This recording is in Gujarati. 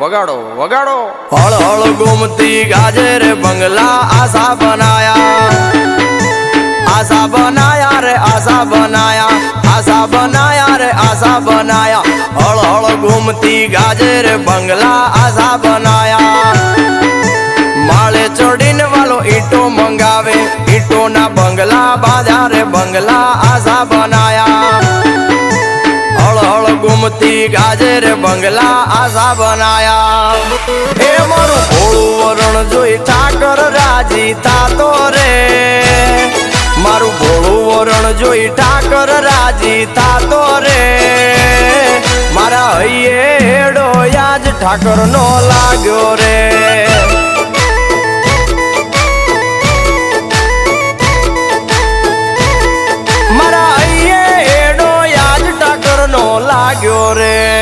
વગાડો વગાડો હળ હળ ગુમતી ગાજે રે બંગલા આશા બનાયા આશા બનાયા રે આશા બનાયા આશા બનાયા રે આશા બનાયા હળ હળ ગુમતી ગાજે રે બંગલા આશા બનાયા માળે ચડીને વાલો ઈંટો મંગાવે ઈંટોના બંગલા બાંધ્યા રે બંગલા આશા બનાયા હળ હળ ગુમતી ગાજે રે બંગલા આશા બનાયા એ મારું ભોળું વરણ જોઈ ઠાકર રાજી થાતો રે મારું ભોળું વરણ જોઈ ઠાકર રાજી થાતો રે મારા હૈયે હેડો યાજ ઠાકર નો લાગ્યો રે મારા હૈયે હેડો યાજ ઠાકર નો લાગ્યો રે